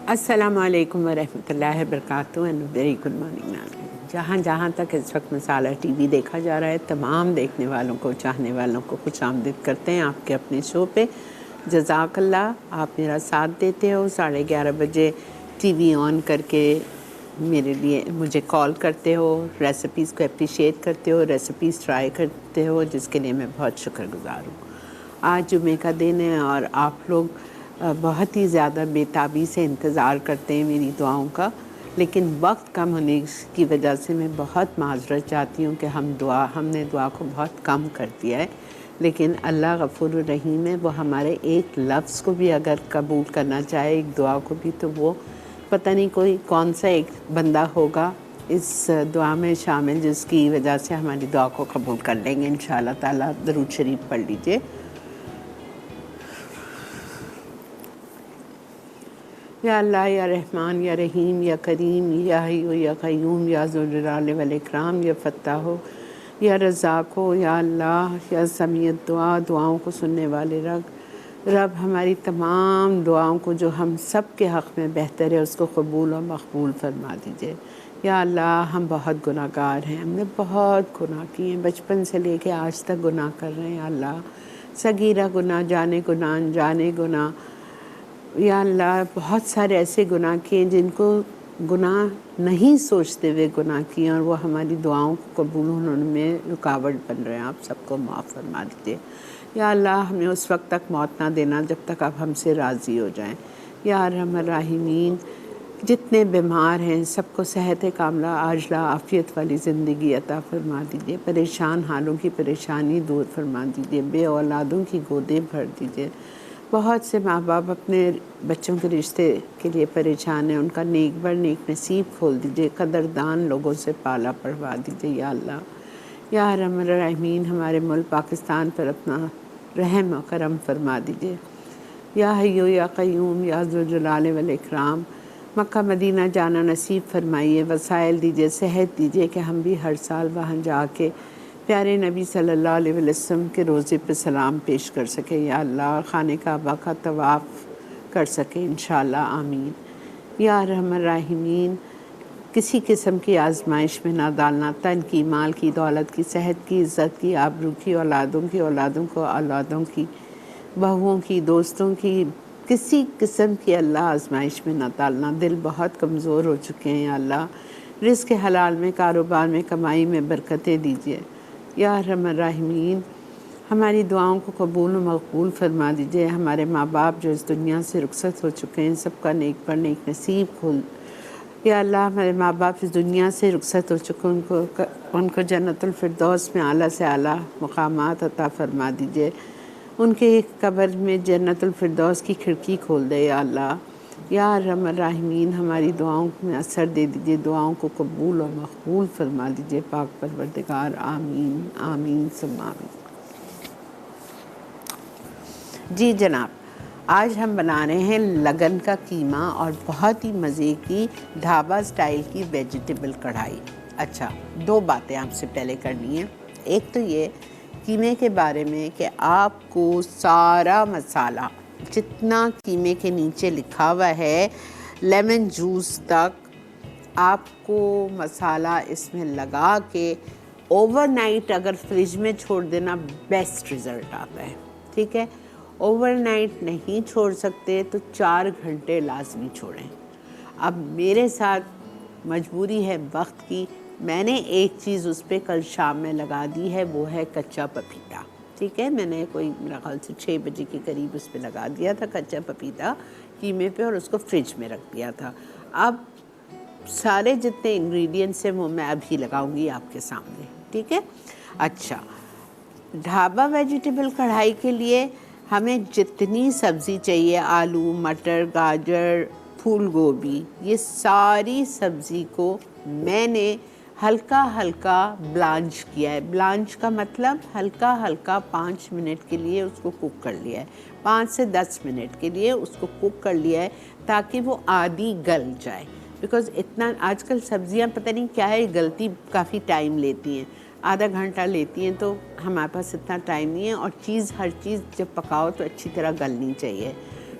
अस्सलामु अलैकुम वरहमतुल्लाहि वबरकातुहू एंड वेरी गुड मॉर्निंग नाज़रीन। जहाँ जहाँ तक इस वक्त मसाला टीवी देखा जा रहा है, तमाम देखने वालों को, चाहने वालों को खुशामदीद करते हैं आपके अपने शो पे। जज़ाकल्लाह, आप मेरा साथ देते हो। 11:30 बजे टीवी ऑन करके मेरे लिए मुझे कॉल करते हो, रेसिपीज़ को अप्रिशिएट करते हो, रेसिपीज़ ट्राई करते हो, जिसके लिए मैं बहुत शुक्रगुज़ार हूँ। आज जुमे का दिन है और आप लोग बहुत ही ज़्यादा बेताबी से इंतज़ार करते हैं मेरी दुआओं का, लेकिन वक्त कम होने की वजह से मैं बहुत माज़रत चाहती हूँ कि हमने दुआ को बहुत कम कर दिया है। लेकिन अल्लाह गफ़ूर रहीम है, वो हमारे एक लफ्ज़ को भी अगर कबूल करना चाहे, एक दुआ को भी, तो वो पता नहीं कोई कौन सा एक बंदा होगा इस दुआ में शामिल जिसकी वजह से हमारी दुआ को कबूल कर लेंगे इंशाअल्लाह ताला। दरूद शरीफ पढ़ लीजिए। या अल्लाह, या रहमान, या रहीम, या करीम, या हय्यू, या क़य्यूम, या ज़ुल जलाल वल इकराम, या फ़त्ताह, या रज़ाक़ हो, या अल्लाह, या समीअ दुआ, दुआओं को सुनने वाले रब हमारी तमाम दुआओं को जो हम सब के हक़ में बेहतर है उसको कबूल और मकबूल फरमा दीजिए। या अल्लाह, हम बहुत गुनाहगार हैं, हमने बहुत गुनाह किए हैं, बचपन से लेके आज तक गुनाह कर रहे हैं। या अल्लाह, सगीरा गुनाह, जाने गुनाह, अनजाने गुनाह, या अल्लाह बहुत सारे ऐसे गुनाह किए जिनको गुनाह नहीं सोचते हुए गुनाह किए और वो हमारी दुआओं को कबूल होने में रुकावट बन रहे हैं। आप सबको माफ़ फरमा दीजिए। या अल्लाह, हमें उस वक्त तक मौत ना देना जब तक आप हमसे राज़ी हो जाएं। या अरहमर राहिमीन, जितने बीमार हैं सबको सेहत कामला, आजला, आफ़ियत वाली ज़िंदगी अता फरमा दीजिए। परेशान हालों की परेशानी दूर फरमा दीजिए। बे औलादों की गोदें भर दीजिए। बहुत से माँ बाप अपने बच्चों के रिश्ते के लिए परेशान हैं, उनका नेक बर नेक नसीब खोल दीजिए। कदरदान लोगों से पाला पढ़वा दीजिए। या अल्लाह, या रहमान रहीम, हमारे मुल्क पाकिस्तान पर अपना रहम और करम फरमा दीजिए। या हय्यू, या क़य्यूम, या ज़ुल जलाल वल इकराम, मक्का मदीना जाना नसीब फरमाइए, वसाइल दीजिए, सेहत दीजिए कि हम भी हर साल वहाँ जाके प्यारे नबी सल्लल्लाहु अलैहि वसल्लम के रोज़े पे सलाम पेश कर सके। या अल्लाह, खाने काबा का तवाफ़ कर सके इंशाअल्लाह, आमीन। या रहमान राहिमीन, किसी किस्म की आजमाइश में ना डालना, तन की, माल की, दौलत की, सेहत की, इज़्ज़त की, आबरू की, औलादों को औलादों की, बहुओं की, दोस्तों की, किसी किस्म की अल्लाह आजमाइश में ना डालना। दिल बहुत कमज़ोर हो चुके हैं। या अल्लाह, रिज़्क़ हलाल में, कारोबार में, कमाई में बरकतें दीजिए। या रहमान राहिमीन, हमारी दुआओं को कबूल व मकबूल फरमा दीजिए। हमारे माँ बाप जो इस दुनिया से रुखसत हो चुके हैं, सबका नेक पर नेक नसीब खोल। या अल्लाह, हमारे माँ बाप इस दुनिया से रुखसत हो चुके हैं, उनको जन्नतुल फिरदौस में आला से आला मकामात अता फरमा दीजिए। उनके कब्र में जन्नतुल फिरदौस की खिड़की खोल दे। या अल्लाह, या रहमान राहिमीन, हमारी दुआओं में असर दे दीजिए, दुआओं को कबूल और मकबूल फरमा दीजिए। पाक परवरदिगार, आमीन आमीन सुम्मा आमीन। जी जनाब, आज हम बना रहे हैं लगन का कीमा और बहुत ही मज़े की ढाबा स्टाइल की वेजिटेबल कढ़ाई। अच्छा, दो बातें आपसे पहले करनी है। एक तो ये कीमे के बारे में कि आपको सारा मसाला जितना कीमे के नीचे लिखा हुआ है, लेमन जूस तक, आपको मसाला इसमें लगा के ओवरनाइट अगर फ्रिज में छोड़ देना, बेस्ट रिज़ल्ट आता है। ठीक है, ओवरनाइट नहीं छोड़ सकते तो 4 घंटे लाजमी छोड़ें। अब मेरे साथ मजबूरी है वक्त की, मैंने एक चीज़ उस पर कल शाम में लगा दी है, वो है कच्चा पपीता। ठीक है, मैंने कोई मेरा ख्याल से 6 बजे के करीब उस पर लगा दिया था कच्चा पपीता कीमे पे और उसको फ्रिज में रख दिया था। अब सारे जितने इंग्रेडिएंट्स हैं वो मैं अभी लगाऊंगी आपके सामने। ठीक है, अच्छा, ढाबा वेजिटेबल कढ़ाई के लिए हमें जितनी सब्ज़ी चाहिए, आलू, मटर, गाजर, फूल गोभी, ये सारी सब्ज़ी को मैंने हल्का हल्का ब्लांच किया है। ब्लांच का मतलब हल्का हल्का 5 मिनट के लिए उसको कुक कर लिया है। 5 से 10 मिनट के लिए उसको कुक कर लिया है ताकि वो आधी गल जाए। बिकॉज़ इतना आजकल सब्ज़ियाँ पता नहीं क्या है, गलती काफ़ी टाइम लेती हैं, आधा घंटा लेती हैं, तो हमारे पास इतना टाइम नहीं है। और हर चीज़ जब पकाओ तो अच्छी तरह गलनी चाहिए।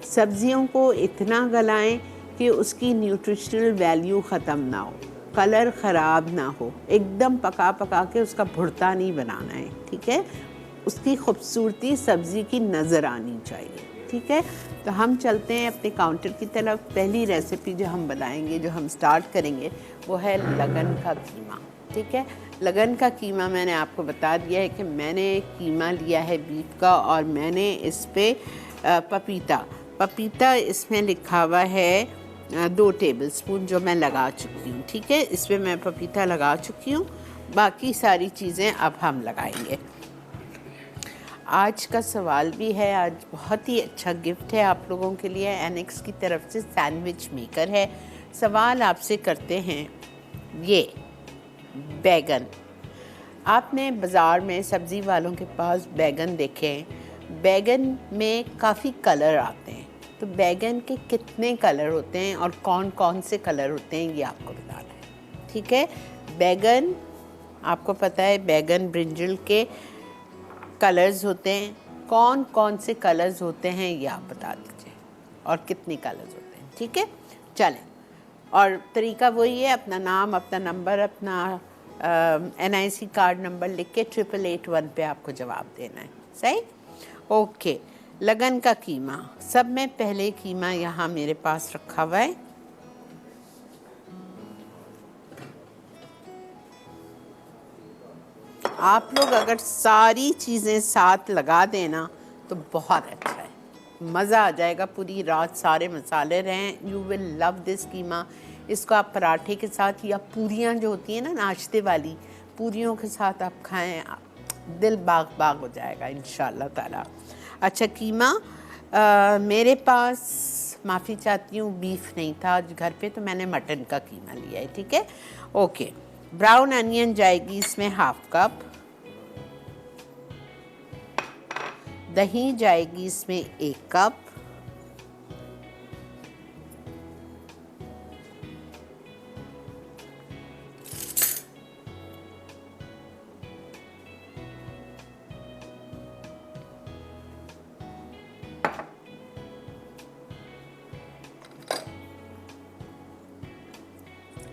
सब्ज़ियों को इतना गलाएं कि उसकी न्यूट्रिशनल वैल्यू ख़त्म ना हो, कलर ख़राब ना हो, एकदम पका पका के उसका भुर्ता नहीं बनाना है, ठीक है। उसकी खूबसूरती सब्ज़ी की नज़र आनी चाहिए, ठीक है। तो हम चलते हैं अपने काउंटर की तरफ। पहली रेसिपी जो हम बनाएंगे, जो हम स्टार्ट करेंगे, वो है लगन का कीमा, ठीक है। लगन का कीमा मैंने आपको बता दिया है कि मैंने कीमा लिया है बीफ का, और मैंने इस पर पपीता इसमें लिखा हुआ है 2 टेबलस्पून, जो मैं लगा चुकी हूँ, ठीक है। इस पर मैं पपीता लगा चुकी हूँ, बाकी सारी चीज़ें अब हम लगाएंगे। आज का सवाल भी है, आज बहुत ही अच्छा गिफ्ट है आप लोगों के लिए, एनेक्स की तरफ से सैंडविच मेकर है। सवाल आपसे करते हैं, ये बैगन, आपने बाज़ार में सब्ज़ी वालों के पास बैगन देखे हैं, बैगन में काफ़ी कलर आते हैं, तो बैगन के कितने कलर होते हैं और कौन कौन से कलर होते हैं ये आपको बताना है, ठीक है। बैगन, आपको पता है बैगन ब्रिंजल के कलर्स होते हैं, कौन कौन से कलर्स होते हैं ये आप बता दीजिए, और कितने कलर्स होते हैं, ठीक है। चलें, और तरीका वही है, अपना नाम, अपना नंबर, अपना NIC कार्ड नंबर लिख के 8881 पे आपको जवाब देना है, सही। ओके, लगन का कीमा। सब में पहले कीमा यहाँ मेरे पास रखा हुआ है। आप लोग अगर सारी चीज़ें साथ लगा देना तो बहुत अच्छा है, मज़ा आ जाएगा, पूरी रात सारे मसाले रहें। यू विल लव दिस कीमा। इसको आप पराठे के साथ, या पूरियाँ जो होती हैं ना नाश्ते वाली, पूरियों के साथ आप खाएं, दिल बाग बाग हो जाएगा इंशाल्लाह ताला। अच्छा, कीमा मेरे पास, माफ़ी चाहती हूँ, बीफ नहीं था आज घर पे, तो मैंने मटन का कीमा लिया है, ठीक है। ओके, ब्राउन अनियन जाएगी इसमें 1/2 कप, दही जाएगी इसमें 1 कप,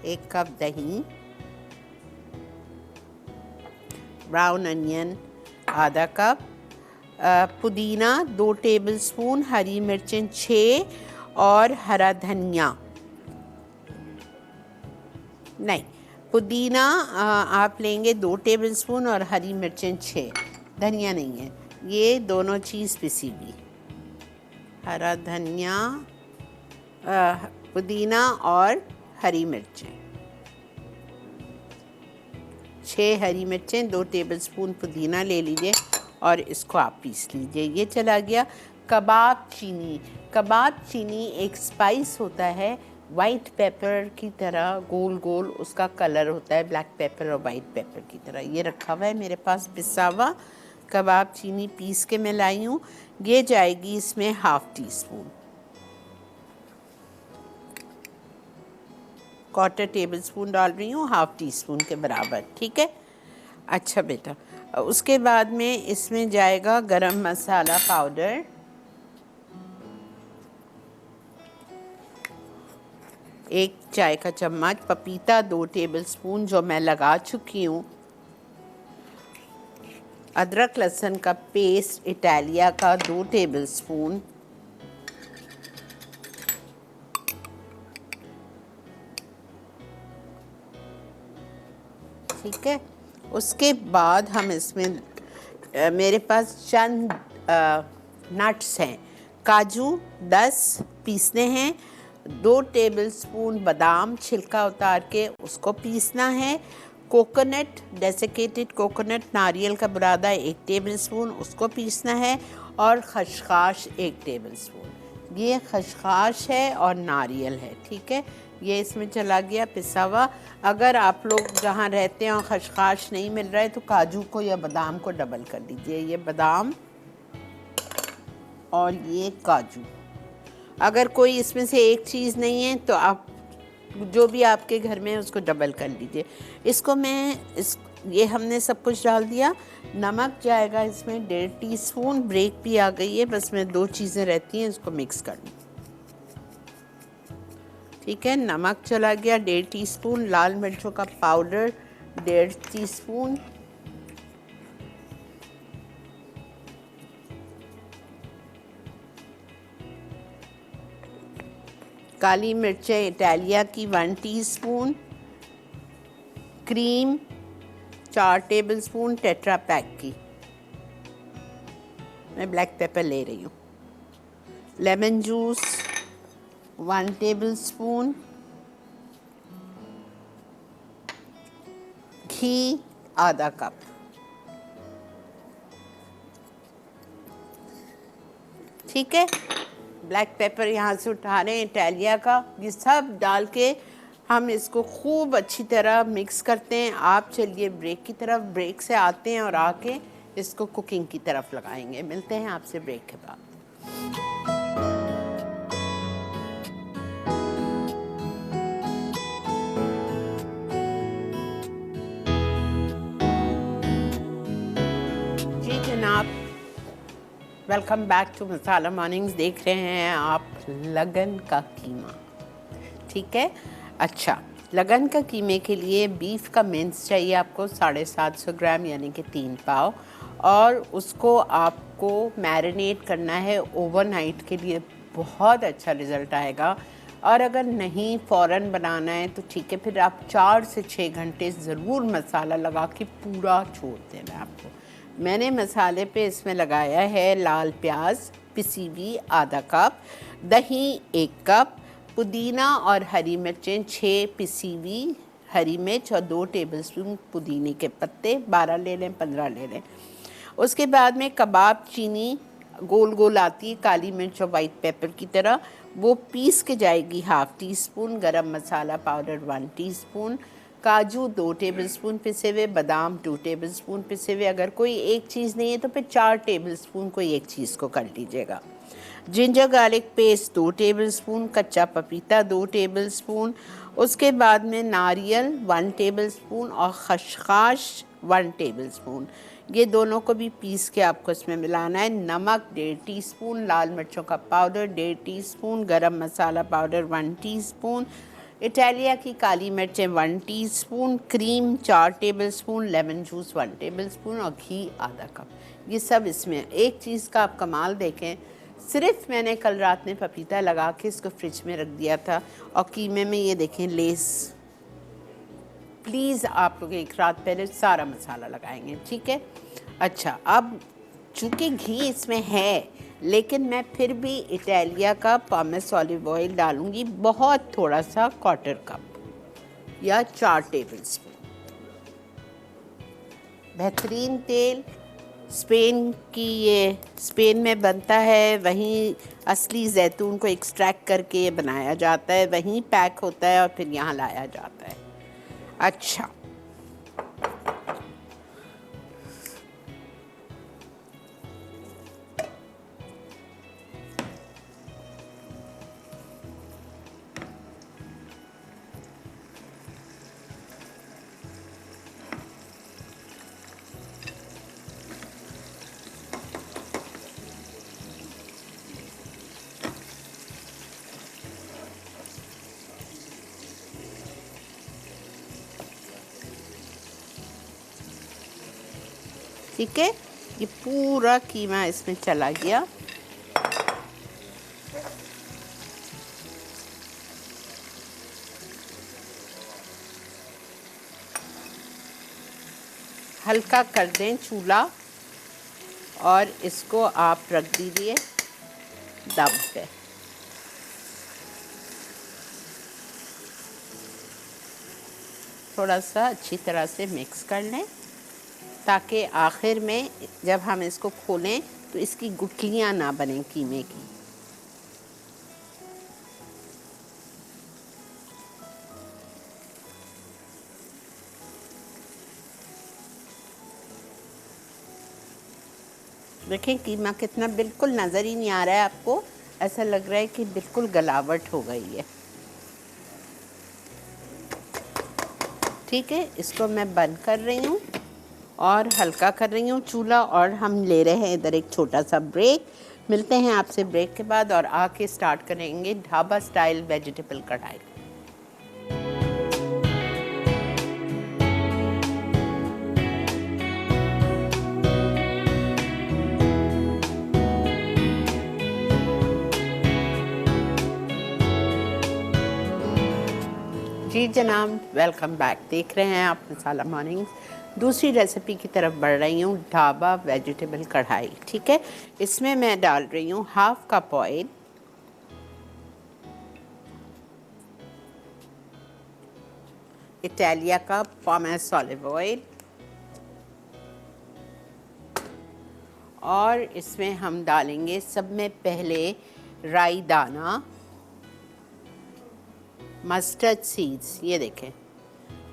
एक कप दही, ब्राउन अनियन आधा कप, पुदीना 2 टेबलस्पून, हरी मिर्चें 6, और हरा धनिया, नहीं, पुदीना आप लेंगे 2 टेबलस्पून और हरी मिर्चें 6, धनिया नहीं है, ये दोनों चीज़ पिसी हुई, हरा धनिया, पुदीना और हरी मिर्चें, 6 हरी मिर्चें, 2 टेबलस्पून पुदीना ले लीजिए और इसको आप पीस लीजिए। ये चला गया। कबाब चीनी, कबाब चीनी एक स्पाइस होता है, वाइट पेपर की तरह, गोल गोल उसका कलर होता है, ब्लैक पेपर और वाइट पेपर की तरह। ये रखा हुआ है मेरे पास पिसा हुआ कबाब चीनी, पीस के मैं लाई हूँ। ये जाएगी इसमें 1/2 टीस्पून, 1/4 टेबलस्पून डाल रही हूँ, 1/2 टीस्पून के बराबर, ठीक है। अच्छा बेटा, उसके बाद में इसमें जाएगा गरम मसाला पाउडर, 1 चाय का चम्मच, पपीता 2 टेबलस्पून जो मैं लगा चुकी हूँ, अदरक लहसुन का पेस्ट इटालिया का 2 टेबलस्पून, ठीक है। उसके बाद हम इसमें मेरे पास चंद नट्स हैं, काजू 10 पीसने हैं, 2 टेबलस्पून बादाम छिलका उतार के उसको पीसना है, कोकोनट, डेसिकेटेड कोकोनट, नारियल का बुरादा 1 टेबलस्पून, उसको पीसना है, और खसखस 1 टेबलस्पून। ये खसखस है और नारियल है, ठीक है। ये इसमें चला गया पिसा हुआ। अगर आप लोग जहाँ रहते हैं और खसखस नहीं मिल रहा है तो काजू को या बादाम को डबल कर दीजिए। ये बादाम और ये काजू, अगर कोई इसमें से एक चीज़ नहीं है तो आप जो भी आपके घर में है उसको डबल कर लीजिए। इसको ये हमने सब कुछ डाल दिया। नमक जाएगा इसमें 1.5 टीस्पून, ब्रेक भी आ गई है, बस में 2 चीज़ें रहती हैं, इसको मिक्स कर लूँ। ठीक है। नमक चला गया 1.5 टीस्पून, लाल मिर्चों का पाउडर 1.5 टीस्पून, काली मिर्चें इटालिया की 1 teaspoon, cream 4 tablespoon tetra pack की, मैं ब्लैक पेपर ले रही हूँ, लेमन जूस 1 टेबलस्पून, घी आधा कप, ठीक है। ब्लैक पेपर यहाँ से उठा रहे हैं इटालिया का। ये सब डाल के हम इसको खूब अच्छी तरह मिक्स करते हैं। आप चलिए ब्रेक की तरफ, ब्रेक से आते हैं और आके इसको कुकिंग की तरफ लगाएंगे। मिलते हैं आपसे ब्रेक के बाद। जी जनाब, welcome back to Masala Mornings. देख रहे हैं आप लगन का कीमा, ठीक है। अच्छा, लगन का कीमे के लिए बीफ का मिंस चाहिए आपको 750 ग्राम यानी कि 3 पाव, और उसको आपको मैरिनेट करना है ओवरनाइट के लिए। बहुत अच्छा रिज़ल्ट आएगा। और अगर नहीं फ़ौरन बनाना है तो ठीक है, फिर आप 4 से 6 घंटे ज़रूर मसाला लगा के पूरा छोड़ देना है आपको। मैंने मसाले पे इसमें लगाया है लाल प्याज पिसी हुई आधा कप, दही 1 कप, पुदीना और हरी मिर्चें 6 पिसी हुई हरी मिर्च और 2 टेबलस्पून पुदीने के पत्ते, 12 ले लें 15 ले लें। उसके बाद में कबाब चीनी गोल गोल आती है काली मिर्च और वाइट पेपर की तरह, वो पीस के जाएगी 1/2 टीस्पून, गरम मसाला पाउडर 1 टीस्पून, काजू 2 टेबलस्पून पिसे हुए, बादाम 2 टेबलस्पून पिसे हुए। अगर कोई एक चीज़ नहीं है तो फिर 4 टेबलस्पून कोई एक चीज़ को कर लीजिएगा। जिंजर गार्लिक पेस्ट 2 टेबलस्पून, कच्चा पपीता 2 टेबलस्पून, उसके बाद में नारियल 1 टेबलस्पून और खसखस 1 टेबलस्पून। ये दोनों को भी पीस के आपको इसमें मिलाना है। नमक 1.5 टीस्पून, लाल मिर्चों का पाउडर 1.5 टीस्पून, गरम मसाला पाउडर 1 टीस्पून, इटालिया की काली मिर्चें 1 teaspoon, cream 4 tablespoon, lemon juice 1 tablespoon और घी आधा कप। ये सब इसमें। एक चीज़ का आप कमाल देखें, सिर्फ मैंने कल रात में पपीता लगा के इसको फ्रिज में रख दिया था और कीमे में ये देखें लेस। प्लीज़ आप लोग एक रात पहले सारा मसाला लगाएंगे, ठीक है। अच्छा, अब चूँकि घी इसमें है, लेकिन मैं फिर भी इटालिया का पॉमेस ऑलिव ऑयल डालूँगी, बहुत थोड़ा सा 1/4 कप या 4 टेबलस्पून। बेहतरीन तेल स्पेन में बनता है, वहीं असली जैतून को एक्सट्रैक्ट करके बनाया जाता है, वहीं पैक होता है और फिर यहाँ लाया जाता है। अच्छा, ठीक है, ये पूरा कीमा इसमें चला गया। हल्का कर दें चूल्हा और इसको आप रख दीजिए दम पे। थोड़ा सा अच्छी तरह से मिक्स कर लें ताकि आखिर में जब हम इसको खोलें तो इसकी गुठलियाँ ना बने कीमे की। देखें कीमा कितना बिल्कुल नज़र ही नहीं आ रहा है आपको, ऐसा लग रहा है कि बिल्कुल गलावट हो गई है। ठीक है, इसको मैं बंद कर रही हूँ और हल्का कर रही हूँ चूल्हा, और हम ले रहे हैं इधर एक छोटा सा ब्रेक। मिलते हैं आपसे ब्रेक के बाद और आके स्टार्ट करेंगे ढाबा स्टाइल वेजिटेबल कढ़ाई। जी जनाब, वेलकम बैक। देख रहे हैं आप मसाला मॉर्निंग्स। दूसरी रेसिपी की तरफ बढ़ रही हूँ, ढाबा वेजिटेबल कढ़ाई। ठीक है, इसमें मैं डाल रही हूँ 1/2 कप ऑयल, इटालिया का पॉमेस ऑलिव ऑयल, और इसमें हम डालेंगे सब में पहले राई दाना, मस्टर्ड सीड्स। ये देखें,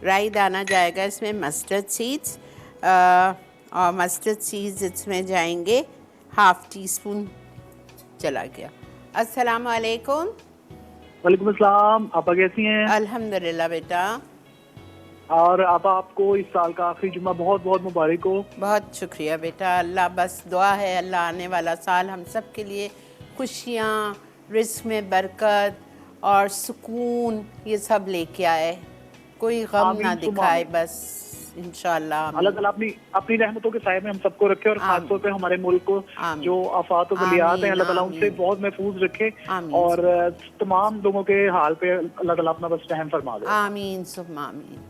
राई दाना जाएगा इसमें, मस्टर्ड सीड्स, और मस्टर्ड सीड्स इसमें जाएंगे 1/2 टीस्पून। चला गया। अस्सलाम वालेकुम। वालेकुम अस्सलाम। आपा कैसी हैं? अल्हम्दुलिल्लाह बेटा। और आपा, आपको इस साल का आखिरी जुम्मा बहुत बहुत मुबारक हो। बहुत शुक्रिया बेटा। अल्लाह, बस दुआ है अल्लाह आने वाला साल हम सब के लिए खुशियाँ, रिस्क में बरकत और सुकून ये सब लेके आए, कोई गम ना दिखाए, बस इंशाअल्लाह। अल्लाह ताला अपनी अपनी रहमतों के साए में हम सबको रखे, और खास तौर पे हमारे मुल्क को जो आफात और बलियात हैं, अल्लाह ताला उनसे बहुत महफूज रखे, और तमाम लोगों के हाल पे अल्लाह ताला अपना बस रहम फरमा दे। आमीन सुम्मा आमीन।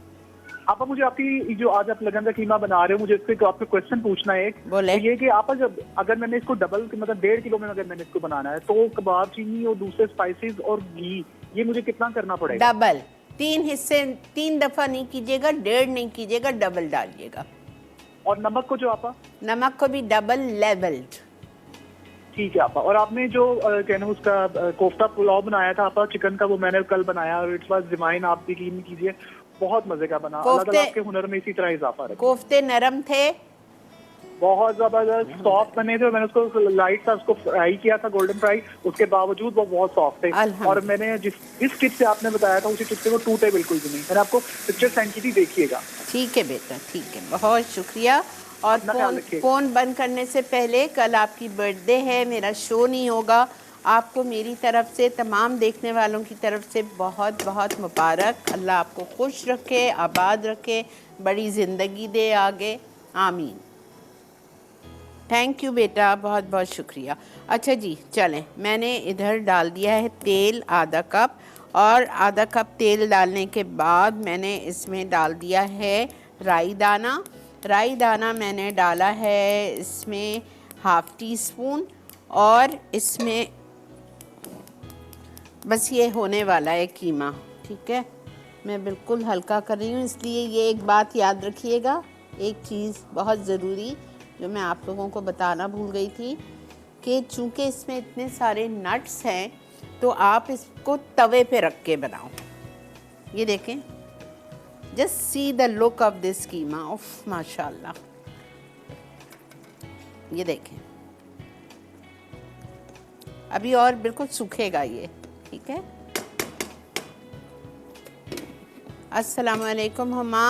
आपा, मुझे आपकी जो आज आप लगन का कीमा बना रहे हो, मुझे इससे आपको क्वेश्चन पूछना है एक। बोले। तो ये कि आपा, जब अगर मैंने इसको डबल मतलब 1.5 किलो में अगर मैंने इसको बनाना है, तो कबाब चीनी और दूसरे स्पाइसेस और घी, ये मुझे कितना करना पड़ेगा? डबल, 3 हिस्से 3 दफा नहीं कीजिएगा, 1.5 नहीं कीजिएगा, डबल डालिएगा। और नमक को जो आपा? नमक को भी डबल लेवल्ड। ठीक है आपा। और आपने जो कहना उसका कोफ्ता पुलाव बनाया था आपा, चिकन का, वो मैंने कल बनाया, और इट्स वाज डिवाइन। आप भी यकीन कीजिए, बहुत मजे का बना। अल्लाह ताला आपके हुनर में इसी तरह इजाफा रखे। कोफ्ते नरम थे, बहुत जबरदस्त सॉफ्ट बने थे, और मैंने उसको लाइट सा उसको फ्राई किया था, गोल्डन फ्राई, उसके बावजूद वो बहुत सॉफ्ट थे। और मैंने जिस टिप से आपने बताया था, उसी टिप से वो टूटे बिल्कुल भी नहीं। मैंने आपको पिक्चर सेंड की थी, देखिएगा। ठीक है बेटा, ठीक है, बहुत शुक्रिया। और फोन बंद करने से पहले, कल आपकी बर्थडे है, मेरा शो नहीं होगा। आपको मेरी तरफ से, तमाम देखने वालों की तरफ से बहुत बहुत मुबारक। अल्लाह आपको खुश रखे, आबाद रखे, बड़ी ज़िंदगी दे आगे, आमीन। थैंक यू बेटा, बहुत बहुत शुक्रिया। अच्छा जी, चलें, मैंने इधर डाल दिया है तेल ½ कप, और ½ कप तेल डालने के बाद मैंने इसमें डाल दिया है राई दाना। राई दाना मैंने डाला है इसमें 1/2 टीस्पून, और इसमें बस ये होने वाला है कीमा। ठीक है, मैं बिल्कुल हल्का कर रही हूँ, इसलिए ये एक बात याद रखिएगा, एक चीज़ बहुत ज़रूरी जो मैं आप लोगों को बताना भूल गई थी, कि चूँकि इसमें इतने सारे नट्स हैं, तो आप इसको तवे पे रख के बनाओ। ये देखें, just see the look of this keema, उफ माशाल्लाह। ये देखें, अभी और बिल्कुल सूखेगा ये। ठीक है। अस्सलाम वालेकुम हम्मा।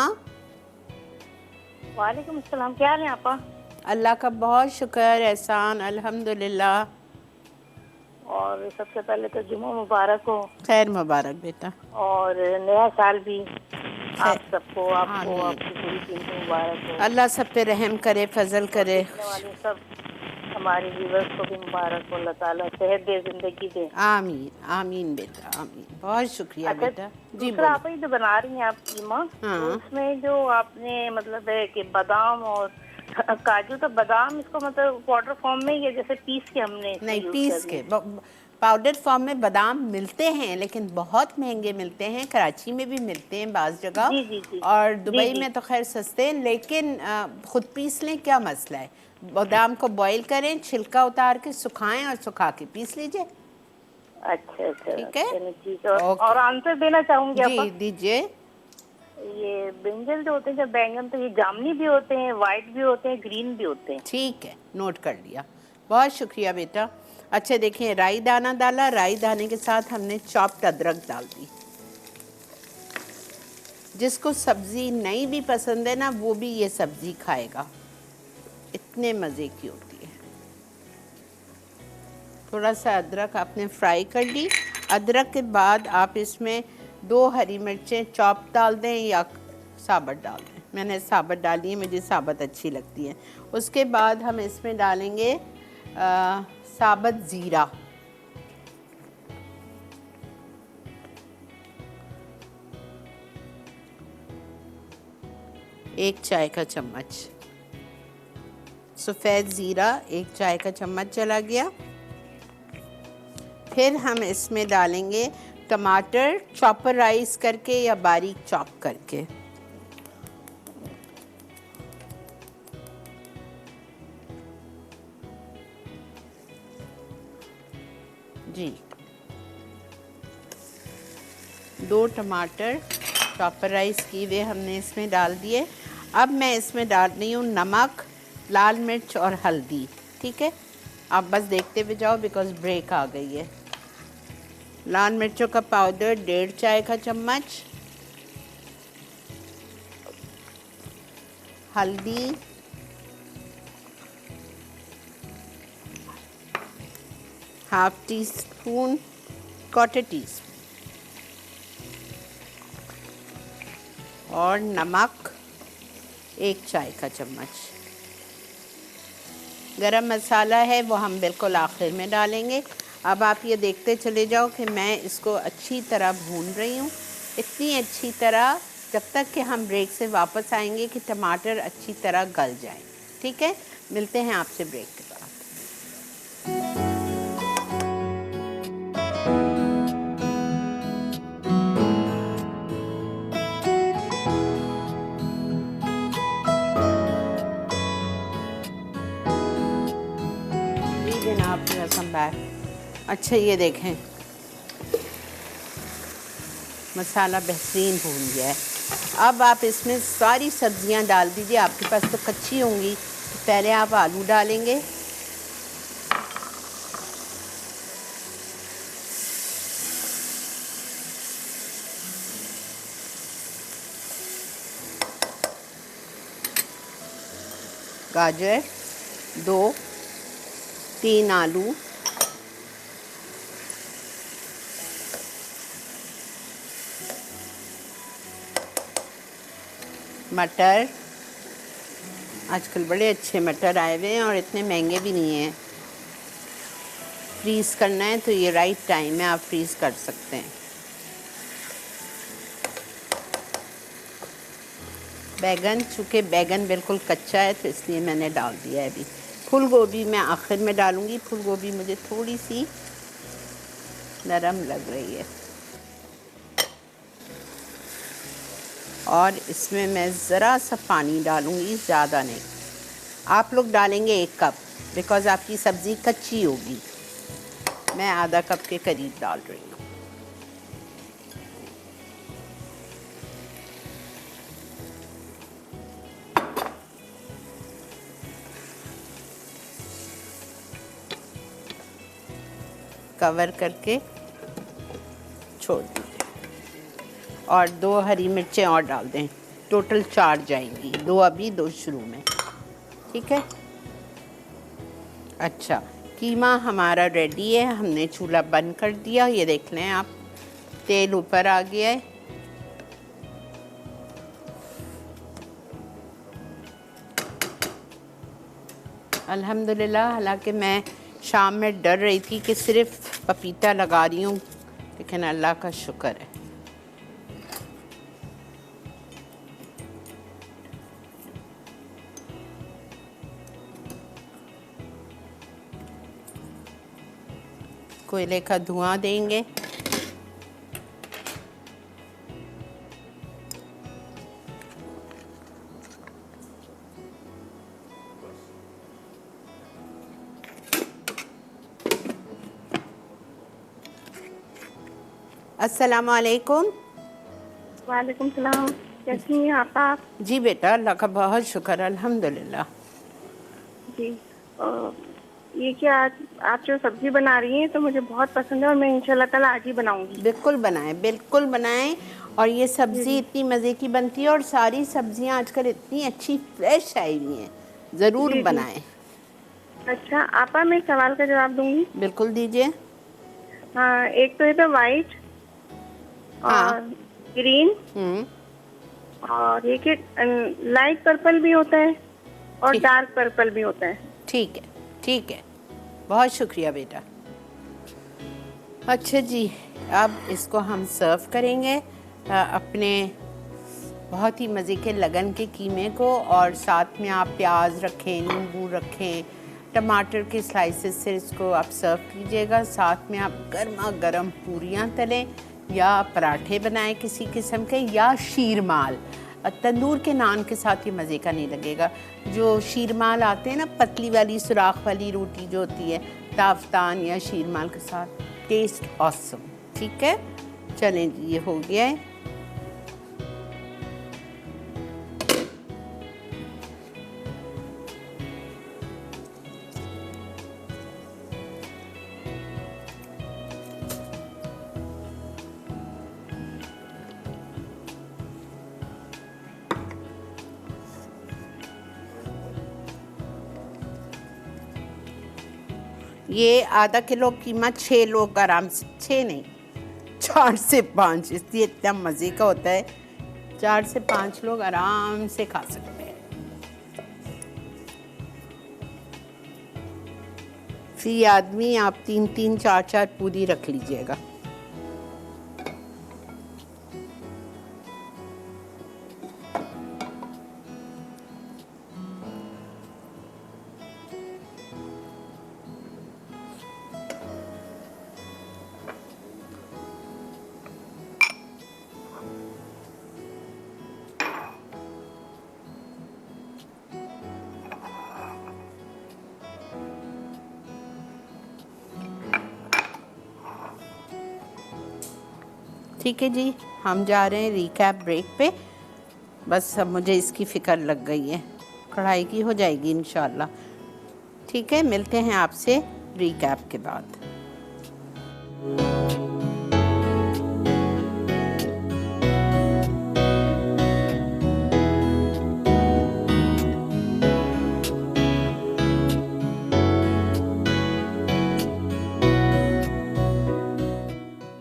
वालेकुम अस्सलाम। क्या हाल है आपा? अल्लाह का बहुत शुक्र, एहसान, अल्हम्दुलिल्लाह। और सबसे पहले तो जुम्मा मुबारक हो। खैर मुबारक बेटा, और नया साल भी आप सबको, आपको, आपकी पूरी टीम को मुबारक हो। अल्लाह सब पे रहम करे, फजल करे। वाले सब हमारे व्यूअर्स को भी मुबारक हो, अल्लाह ताला सेहत दे, जिंदगी दे। आमीन आमीन बेटा, आमीन। बहुत शुक्रिया बेटा। जी दूसरा आप ही जो बना रही हैं आप कीमा, तो उसमें जो आपने मतलब है कि बादाम और काजू, तो बादाम इसको मतलब पाउडर फॉर्म में, या जैसे पीस के हमने? नहीं, पीस के। पाउडर फॉर्म में बादाम मिलते हैं, लेकिन बहुत महंगे मिलते हैं। कराची में भी मिलते हैं बाज़ जगह, और दुबई में तो खैर सस्ते हैं, लेकिन खुद पीस लें, क्या मसला है। बादाम को बॉईल करें, छिलका उतार के सुखाएं, और सुखा के पीस लीजिए। अच्छा अच्छा, ठीक है, ठीक है। और आंसर देना चाहूँगी जी, दीजिए। ये ब्रिंजल जो होते हैं, जब बैंगन, तो ये जामनी भी होते हैं, वाइट भी होते हैं, ग्रीन भी होते हैं। ठीक है, नोट कर लिया, बहुत शुक्रिया बेटा। अच्छा देखिए, राई दाना डाला, राई दाने के साथ हमने चॉप्ड अदरक डाल दी। जिसको सब्ज़ी नहीं भी पसंद है ना, वो भी ये सब्ज़ी खाएगा, इतने मज़े की होती है। थोड़ा सा अदरक आपने फ्राई कर ली। अदरक के बाद आप इसमें 2 हरी मिर्चें चॉप डाल दें, या साबुत डाल दें। मैंने साबुत डाली है, मुझे साबुत अच्छी लगती है। उसके बाद हम इसमें डालेंगे साबुत ज़ीरा, 1 चाय का चम्मच। सफ़ेद ज़ीरा 1 चाय का चम्मच चला गया। फिर हम इसमें डालेंगे टमाटर, चॉपराइज करके या बारीक चॉप करके। जी 2 टमाटर चॉपराइज किए हुए हमने इसमें डाल दिए। अब मैं इसमें डाल रही हूँ नमक, लाल मिर्च और हल्दी। ठीक है, आप बस देखते हुए जाओ बिकॉज़ ब्रेक आ गई है। लाल मिर्चों का पाउडर 1.5 चाय का चम्मच, हल्दी, ½ टीस्पून, 1/4 टीस्पून और नमक 1 चाय का चम्मच। गरम मसाला है वो हम बिल्कुल आखिर में डालेंगे। अब आप ये देखते चले जाओ कि मैं इसको अच्छी तरह भून रही हूँ, इतनी अच्छी तरह जब तक कि हम ब्रेक से वापस आएंगे कि टमाटर अच्छी तरह गल जाए। ठीक है, मिलते हैं आपसे ब्रेक के बाद। अच्छा ये देखें मसाला बेहतरीन भून गया है। अब आप इसमें सारी सब्जियां डाल दीजिए। आपके पास तो कच्ची होंगी, तो पहले आप आलू डालेंगे, गाजर 2-3 आलू, मटर, आजकल बड़े अच्छे मटर आए हुए हैं और इतने महंगे भी नहीं हैं। फ्रीज़ करना है तो ये राइट टाइम है, आप फ्रीज़ कर सकते हैं। बैगन, चूँकि बैगन बिल्कुल कच्चा है तो इसलिए मैंने डाल दिया है अभी। फूल गोभी मैं आखिर में डालूँगी। फूल गोभी मुझे थोड़ी सी नरम लग रही है और इसमें मैं ज़रा सा पानी डालूँगी, ज़्यादा नहीं। आप लोग डालेंगे 1 कप बिकॉज़ आपकी सब्ज़ी कच्ची होगी। मैं आधा कप के करीब डाल रही हूँ। कवर करके छोड़ दीजिए और 2 हरी मिर्चें और डाल दें। टोटल 4 जाएंगी, 2 अभी 2 शुरू में। ठीक है, अच्छा कीमा हमारा रेडी है। हमने चूल्हा बंद कर दिया। ये देख लें आप, तेल ऊपर आ गया है। अल्हम्दुलिल्लाह, हालांकि मैं शाम में डर रही थी कि सिर्फ पपीता लगा रही हूँ, लेकिन अल्लाह का शुक्र है। कोयले का धुआं देंगे। अस्सलामु अलैकुम। वालेकुम सलाम। कैसी हैं आप? जी बेटा, अल्लाह का बहुत शुक्र, अल्हम्दुलिल्लाह। जी ये क्या आप जो सब्जी बना रही हैं तो मुझे बहुत पसंद है और मैं इंशाल्लाह ताला आज ही बनाऊंगी। बिल्कुल बनाएं, बिल्कुल बनाएं। और ये सब्ज़ी इतनी मज़े की बनती है और सारी सब्जियां आजकल इतनी अच्छी फ्रेश आई हुई हैं, ज़रूर बनाएं। अच्छा आपा, मैं सवाल का जवाब दूंगी। बिल्कुल दीजिए। हाँ, एक तो ये तो वाइट और ग्रीन और एक लाइट पर्पल भी होता है और डार्क पर्पल भी होता है। ठीक है, ठीक है, बहुत शुक्रिया बेटा। अच्छा जी, अब इसको हम सर्व करेंगे अपने बहुत ही मज़े के लगन के कीमे को, और साथ में आप प्याज रखें, नींबू रखें, टमाटर के स्लाइसेस से इसको आप सर्व कीजिएगा। साथ में आप गर्मा गर्म पूरियाँ तलें या पराठे बनाएं किसी किस्म के, या शीरमाल। तंदूर के नान के साथ ये मज़े का नहीं लगेगा। जो शीरमाल आते हैं ना, पतली वाली सुराख वाली रोटी जो होती है, ताफ्तान या शीरमाल के साथ, टेस्ट ऑसम। ठीक है, चलें जी, ये हो गया है। ये आधा किलो कीमा 6 लोग आराम से, 6 नहीं 4 से 5, इसलिए इतना मज़े का होता है। 4 से 5 लोग आराम से खा सकते हैं। फिर आदमी आप 3-3, 4-4 पूरी रख लीजिएगा। ठीक है जी, हम जा रहे हैं रिकैप ब्रेक पे। बस अब मुझे इसकी फ़िक्र लग गई है, कढ़ाई की हो जाएगी इंशाल्लाह। ठीक है, मिलते हैं आपसे रिकैप के बाद।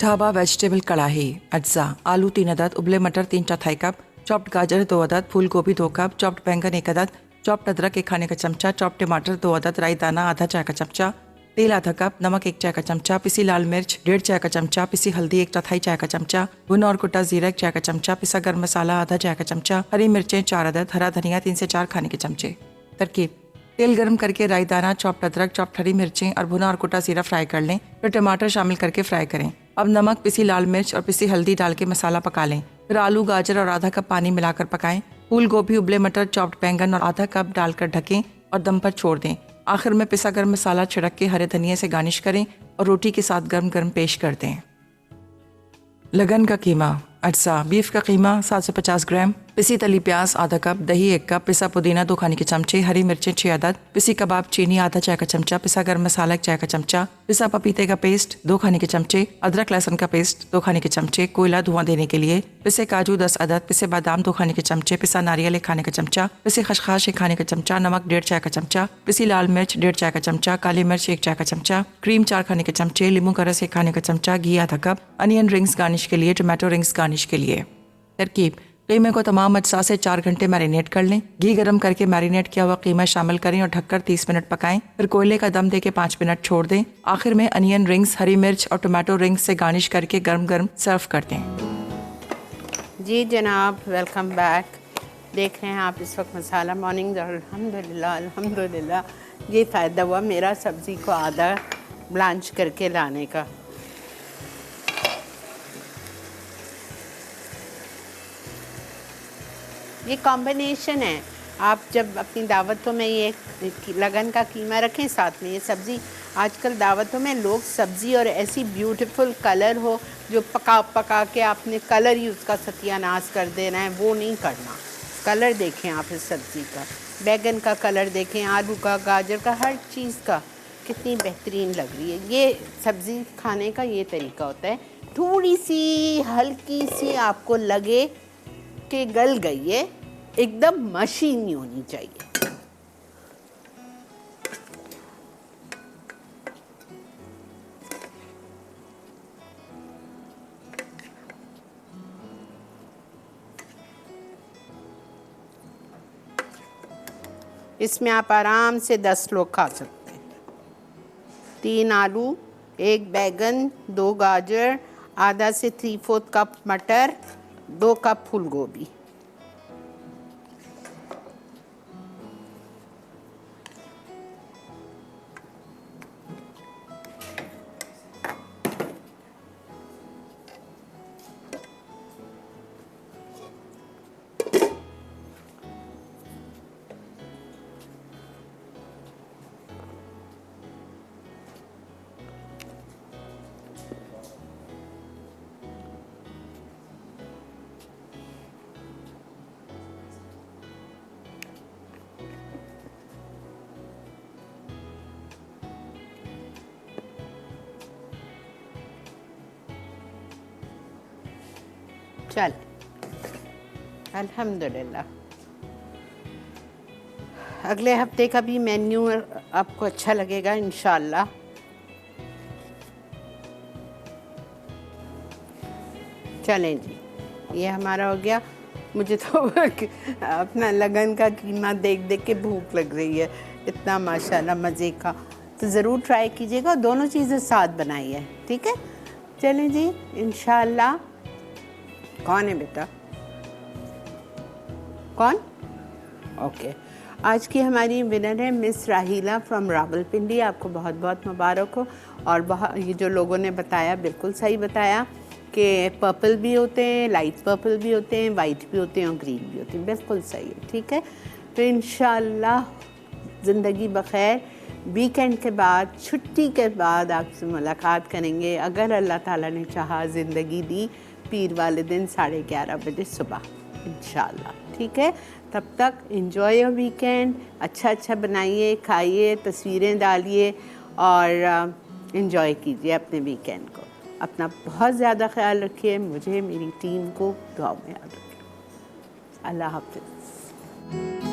ढाबा वेजिटेबल कढ़ाई अज्जा: आलू 3 अदद, उबले मटर 3/4 कप, चॉप्ड गाजर 2 अदद, फूल गोभी 2 कप, चॉप्ड बैंगन 1 अदद, चॉप्ड अदरक 1 खाने का चमचा, चॉप्ड टमाटर 2 अदद, राई दाना आधा चाय का चमचा, तेल आधा कप, नमक 1 चाय का चमचा, पिसी लाल मिर्च 1.5 चाय का चमचा, पिसी हल्दी 1/4 चाय का चमचा, भुना और कुटा जीरा 1 चाय का चमचा, पिसा गर्म मसाला आधा चाय का चमचा, हरी मिर्चें 4 अदद, हरा धनिया 3 से 4 खाने के चमचे। तरकीब: तेल गर्म करके राई दाना, चॉप्ड अदरक, चॉप्ड हरी मिर्चें और भुना और कुटा जीरा फ्राई कर लें। फिर टमाटर शामिल करके फ्राई करें। अब नमक, पिसी लाल मिर्च और पिसी हल्दी डाल के मसाला पका लें। फिर आलू, गाजर और आधा कप पानी मिलाकर पकाएं। फूल गोभी, उबले मटर, चॉप्ड बैंगन और आधा कप डालकर ढकें और दम पर छोड़ दें। आखिर में पिसा गर्म मसाला छिड़क के हरे धनिया से गार्निश करें और रोटी के साथ गर्म गर्म पेश कर दें। लगन का कीमा अज्जा: बीफ का कीमा 750 ग्राम, पिसी तली प्याज आधा कप, दही 1 कप, पिसा पुदीना 2 खाने के चमचे, हरी मिर्चें 6 अदद, पिसी कबाब चीनी आधा चाय का चमचा, पिसा गर्म मसाला 1 चाय का चमचा, पिसा पपीते का पेस्ट 2 खाने के चमचे, अदरक लहसुन का पेस्ट 2 खाने के चमचे, कोयला धुआं देने के लिए, पिसे काजू 10 अदद, पिसे बादाम 2 खाने के चमचे, पिसा नारियल 1 खाने का चमचा, पिसे खसखस 1 खाने का चमचा, नमक 1.5 चाय का चमचा, पिसी लाल मिर्च 1.5 चाय का चमचा, काली मिर्च 1 चाय का चमचा, क्रीम 4 खाने के चमचे, नींबू का रस 1 खाने का चमचा, घी आधा कप, अनियन रिंग्स गार्निश के लिए, टमाटो रिंग्स गार्निश के लिए। तरकीब: कीमे को तमाम अज्जा से 4 घंटे मैरिनेट कर लें। घी गरम करके मैरिनेट किया हुआ कीमा शामिल करें और ढककर 30 मिनट पकाएं। फिर कोयले का दम देके 5 मिनट छोड़ दें। आखिर में अनियन रिंग्स, हरी मिर्च और टमाटो रिंग्स से गार्निश करके गर्म गर्म सर्व कर दें। जी जनाब, वेलकम बैक। देख रहे हैं आप इस वक्त मसाला मॉर्निंग। अल्हम्दुलिल्लाह अल्हम्दुलिल्लाह ये फ़ायदा हुआ मेरा सब्ज़ी को आधा ब्लांच करके लाने का। ये कॉम्बिनेशन है। आप जब अपनी दावतों में ये लगन का कीमा रखें, साथ में ये सब्ज़ी। आजकल दावतों में लोग सब्ज़ी और ऐसी ब्यूटीफुल कलर हो जो पका के आपने कलर ही उसका सत्यानाश कर देना है, वो नहीं करना। कलर देखें आप इस सब्ज़ी का, बैगन का कलर देखें, आलू का, गाजर का, हर चीज़ का कितनी बेहतरीन लग रही है। ये सब्ज़ी खाने का ये तरीका होता है। थोड़ी सी हल्की सी आपको लगे कि गल गई है, एकदम मशी नहीं होनी चाहिए। इसमें आप आराम से 10 लोग खा सकते हैं। 3 आलू, 1 बैगन, 2 गाजर, आधा से 3/4 कप मटर, 2 कप फूल गोभी। चल अल्हम्दुलिल्लाह। अगले हफ्ते का भी मेन्यू आपको अच्छा लगेगा इंशाल्लाह। चलें जी, ये हमारा हो गया। मुझे तो अपना लगन का कीमा देख देख के भूख लग रही है, इतना माशाल्लाह मज़े का। तो ज़रूर ट्राई कीजिएगा, दोनों चीज़ें साथ बनाइए, ठीक है। चलें जी इंशाल्लाह। कौन है बेटा? कौन? ओके, आज की हमारी विनर है मिस राहीला फ्रॉम रावलपिंडी। आपको बहुत बहुत मुबारक हो। और ये जो लोगों ने बताया बिल्कुल सही बताया कि पर्पल भी होते हैं, लाइट पर्पल भी होते हैं, वाइट भी होते हैं और ग्रीन भी होते हैं, बिल्कुल सही है, ठीक है। तो इंशाल्लाह ज़िंदगी बख़ैर, वीकेंड के बाद, छुट्टी के बाद आपसे मुलाकात करेंगे, अगर अल्लाह ताला ने चाहा, ज़िंदगी दी, पीर वाले दिन 11:30 बजे सुबह इंशाल्लाह, ठीक है। तब तक एंजॉय योर वीकेंड, अच्छा अच्छा बनाइए, खाइए, तस्वीरें डालिए और एंजॉय कीजिए अपने वीकेंड को। अपना बहुत ज़्यादा ख्याल रखिए, मुझे, मेरी टीम को दुआ में याद रखिए। अल्लाह हाफ़िज़।